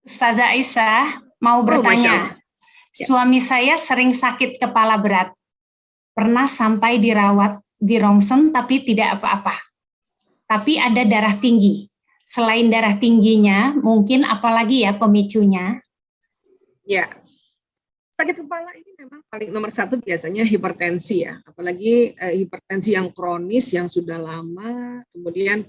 Ustazah Aisyah mau Oh, Masya bertanya. Allah. Ya. Suami saya sering sakit kepala berat. Pernah sampai dirawat di rongsen tapi tidak apa-apa. Tapi ada darah tinggi. Selain darah tingginya, mungkin apalagi ya pemicunya? Ya, sakit kepala ini memang paling nomor satu biasanya hipertensi ya, apalagi hipertensi yang kronis yang sudah lama, kemudian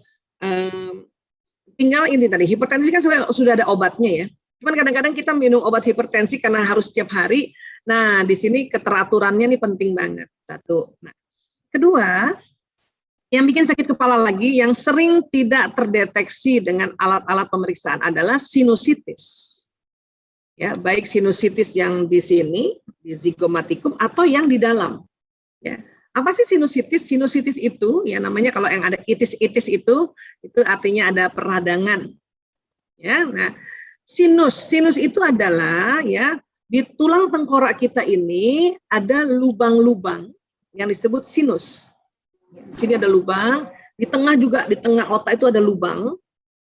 tinggal ini tadi, hipertensi kan sudah ada obatnya ya, cuman kadang-kadang kita minum obat hipertensi karena harus setiap hari. Nah, di sini keteraturannya ini penting banget, satu. Nah, kedua, yang bikin sakit kepala lagi yang sering tidak terdeteksi dengan alat-alat pemeriksaan adalah sinusitis. Ya, baik sinusitis yang di sini, di zigomatikum, atau yang di dalam. Ya. Apa sih sinusitis? Sinusitis itu, ya namanya kalau yang ada itis-itis itu artinya ada peradangan. Ya, nah sinus itu adalah ya di tulang tengkorak kita ini ada lubang-lubang yang disebut sinus. Di sini ada lubang, di tengah juga, di tengah otak itu ada lubang.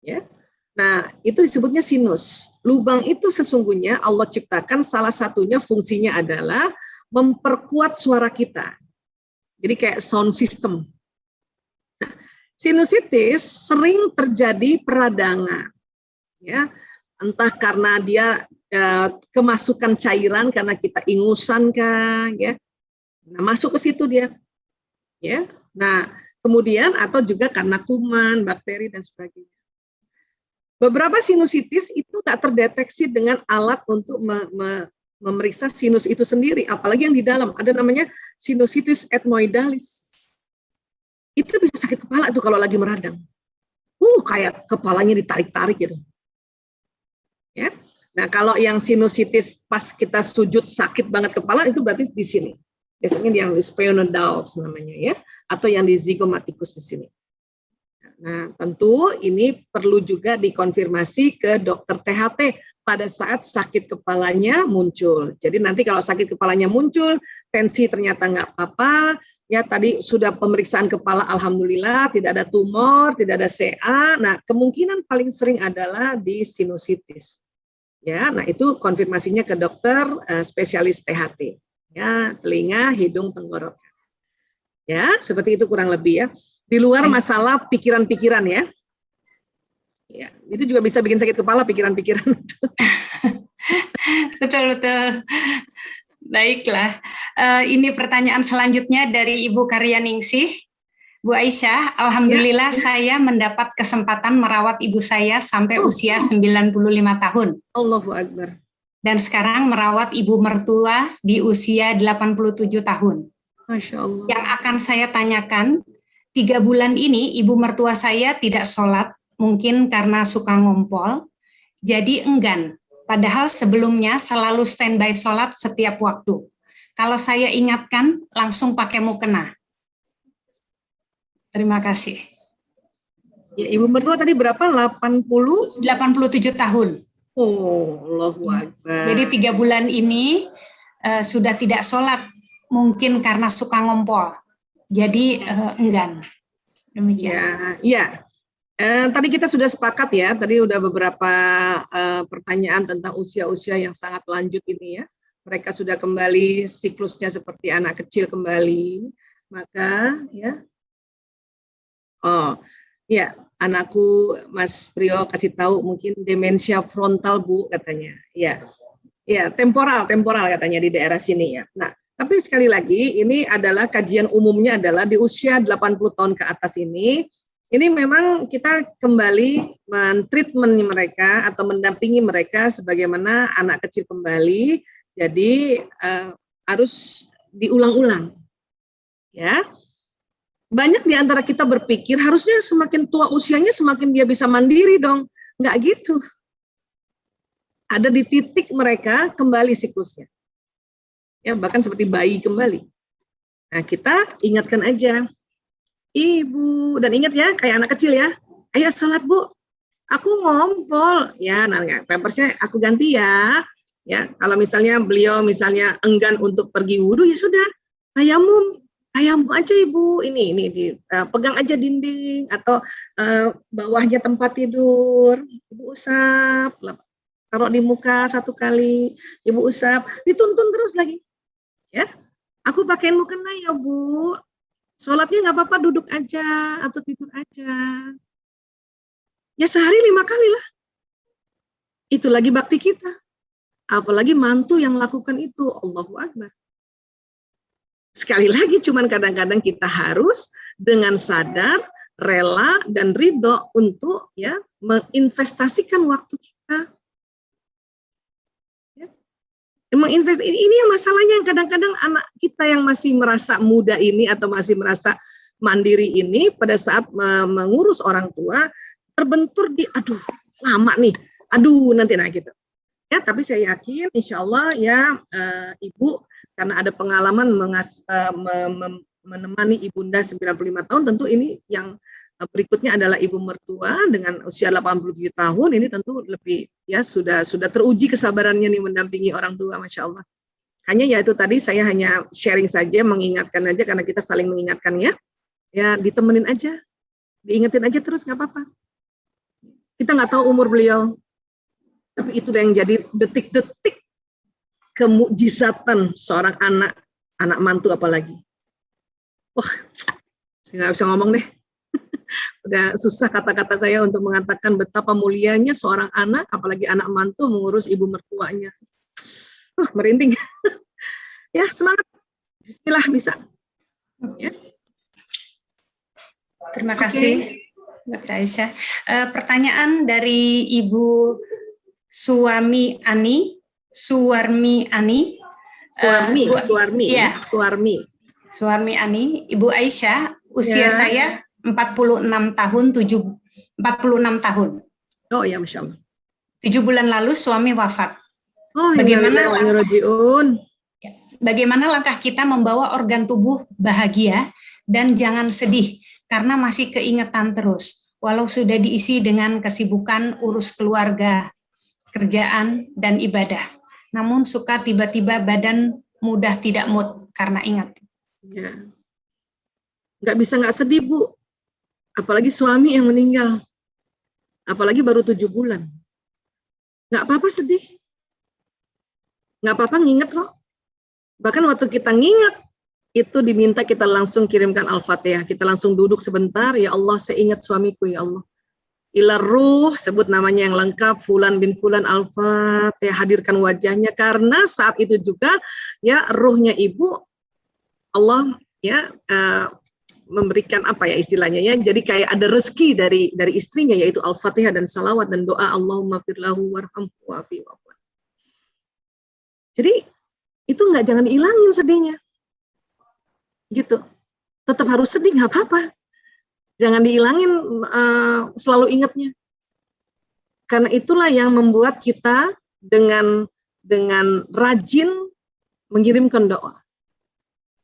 Ya. Nah, itu disebutnya sinus. Lubang itu sesungguhnya Allah ciptakan salah satunya fungsinya adalah memperkuat suara kita. Jadi kayak sound system. Nah, sinusitis sering terjadi peradangan. Ya, entah karena dia kemasukan cairan karena kita ingusan kah, ya. Nah, masuk ke situ dia. Ya. Nah, kemudian atau juga karena kuman, bakteri dan sebagainya. Beberapa sinusitis itu tak terdeteksi dengan alat untuk memeriksa sinus itu sendiri, apalagi yang di dalam ada namanya sinusitis etmoidalis. Itu bisa sakit kepala itu kalau lagi meradang. Kayak kepalanya ditarik-tarik gitu. Ya. Nah, kalau yang sinusitis pas kita sujud sakit banget kepala itu berarti di sini. Biasanya yang di sphenoidalis namanya ya, atau yang di zygomatikus di sini. Nah, tentu ini perlu juga dikonfirmasi ke dokter THT pada saat sakit kepalanya muncul. Jadi nanti kalau sakit kepalanya muncul, tensi ternyata nggak apa-apa, ya tadi sudah pemeriksaan kepala alhamdulillah, tidak ada tumor, tidak ada CA. Nah, kemungkinan paling sering adalah di sinusitis. Ya, nah itu konfirmasinya ke dokter spesialis THT. Ya, telinga, hidung, tenggorokan. Ya, seperti itu kurang lebih ya. Di luar masalah pikiran-pikiran ya. Ya, itu juga bisa bikin sakit kepala pikiran-pikiran. Betul-betul. Baiklah. Ini pertanyaan selanjutnya dari Ibu Karyaningsih. Bu Aisyah, alhamdulillah ya. Saya mendapat kesempatan merawat ibu saya sampai usia 95 tahun. Allahu Akbar. Dan sekarang merawat ibu mertua di usia 87 tahun. Masya Allah. Yang akan saya tanyakan, 3 bulan ini ibu mertua saya tidak sholat, mungkin karena suka ngompol, jadi enggan. Padahal sebelumnya selalu standby sholat setiap waktu. Kalau saya ingatkan, langsung pakai mukena. Terima kasih. Ya, ibu mertua tadi berapa? 87 tahun. Oh, Allahu Akbar. Jadi 3 bulan ini sudah tidak sholat, mungkin karena suka ngompol. Jadi enggan. Demikian. Ya. Tadi kita sudah sepakat ya, tadi udah beberapa pertanyaan tentang usia-usia yang sangat lanjut ini ya. Mereka sudah kembali siklusnya seperti anak kecil kembali, maka ya. Oh, ya, anakku Mas Priyo kasih tahu mungkin demensia frontal Bu katanya. Ya. Ya, temporal katanya di daerah sini ya. Nah, tapi sekali lagi ini adalah kajian umumnya adalah di usia 80 tahun ke atas ini memang kita kembali men-treatment mereka atau mendampingi mereka sebagaimana anak kecil kembali. Jadi harus diulang-ulang. Ya. Banyak di antara kita berpikir harusnya semakin tua usianya semakin dia bisa mandiri dong. Enggak gitu. Ada di titik mereka kembali siklusnya. Ya, bahkan seperti bayi kembali. Nah, kita ingatkan aja. Ibu, dan ingat ya, kayak anak kecil ya. Ayo sholat Bu. Aku ngompol. Ya, nah pampersnya aku ganti ya. Ya, kalau misalnya beliau misalnya enggan untuk pergi wudhu ya sudah. Tayamum aja Ibu. Ini pegang aja dinding atau bawahnya tempat tidur. Ibu usap. taruh di muka 1 kali, Ibu usap, dituntun terus lagi. Ya, aku pakein mukena ya Bu. Sholatnya nggak apa-apa, duduk aja atau tidur aja. Ya sehari 5 kali lah. Itu lagi bakti kita. Apalagi mantu yang lakukan itu, Allahu Akbar. Sekali lagi, cuman kadang-kadang kita harus dengan sadar, rela dan ridho untuk ya menginvestasikan waktu kita. Ya. Ini yang masalahnya yang kadang-kadang anak kita yang masih merasa muda ini atau masih merasa mandiri ini pada saat mengurus orang tua terbentur di aduh lama nih, aduh nanti gitu. Ya, tapi saya yakin insya Allah ya Ibu karena ada pengalaman menemani ibunda 95 tahun, tentu ini yang berikutnya adalah ibu mertua dengan usia 87 tahun, ini tentu lebih ya sudah teruji kesabarannya nih mendampingi orang tua, Masya Allah. Hanya ya itu tadi saya hanya sharing saja, mengingatkan aja karena kita saling mengingatkan ya ditemenin aja, diingetin aja terus nggak apa-apa. Kita nggak tahu umur beliau, tapi itu yang jadi detik-detik kemukjizatan seorang anak mantu apalagi. Wah, saya nggak bisa ngomong deh. Udah susah kata-kata saya untuk mengatakan betapa mulianya seorang anak, apalagi anak mantu mengurus ibu mertuanya. Merinding. Ya, semangat. Bismillah bisa. Ya. Terima kasih, Dr. Aisyah. Pertanyaan dari Ibu Suwarmi Ani. Ya. Suwarmi Ani, Ibu Aisyah, usia saya 46 tahun. Oh ya, Masya Allah. 7 bulan lalu suami wafat. Oh, Bagaimana langkah kita membawa organ tubuh bahagia dan jangan sedih karena masih keingetan terus, walau sudah diisi dengan kesibukan urus keluarga, kerjaan, dan ibadah. Namun suka tiba-tiba badan mudah tidak mood karena ingat. Ya. Nggak bisa nggak sedih, Bu. Apalagi suami yang meninggal. Apalagi baru 7 bulan. Nggak apa-apa sedih. Nggak apa-apa nginget kok. Bahkan waktu kita nginget, itu diminta kita langsung kirimkan Al-Fatihah. Kita langsung duduk sebentar, ya Allah saya ingat suamiku ya Allah. Ila ruh, sebut namanya yang lengkap, Fulan bin Fulan Al-Fatihah, hadirkan wajahnya. Karena saat itu juga, ya ruhnya ibu, Allah ya memberikan apa ya istilahnya ya, jadi kayak ada rezeki dari istrinya yaitu Al-Fatihah dan salawat dan doa Allahumma firlahu warhamhu wa'afi wa'fu. Jadi itu jangan dihilangin sedihnya, gitu. Tetap harus sedih nggak apa-apa, jangan dihilangin selalu ingatnya. Karena itulah yang membuat kita dengan rajin mengirimkan doa.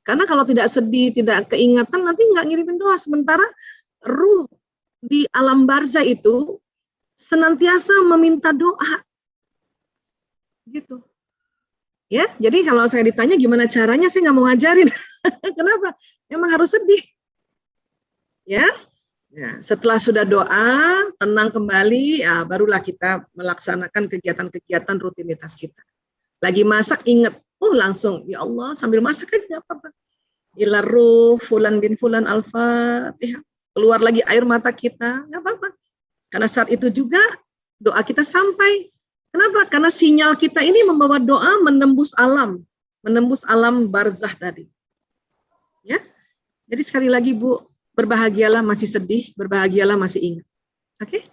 Karena kalau tidak sedih, tidak keingatan, nanti nggak ngirimin doa. Sementara ruh di alam barzah itu senantiasa meminta doa. Gitu. Ya, jadi kalau saya ditanya gimana caranya, saya nggak mau ngajarin. Kenapa? Memang harus sedih. Ya. Ya, setelah sudah doa, tenang kembali, ya barulah kita melaksanakan kegiatan-kegiatan rutinitas kita. Lagi masak, ingat. Langsung, ya Allah, sambil masak aja nggak apa-apa. Ila ruh, Fulan bin Fulan Al-Fatihah. Keluar lagi air mata kita, nggak apa-apa. Karena saat itu juga doa kita sampai. Kenapa? Karena sinyal kita ini membawa doa menembus alam barzah tadi. Ya, jadi sekali lagi Bu, berbahagialah masih sedih, berbahagialah masih ingat. Oke?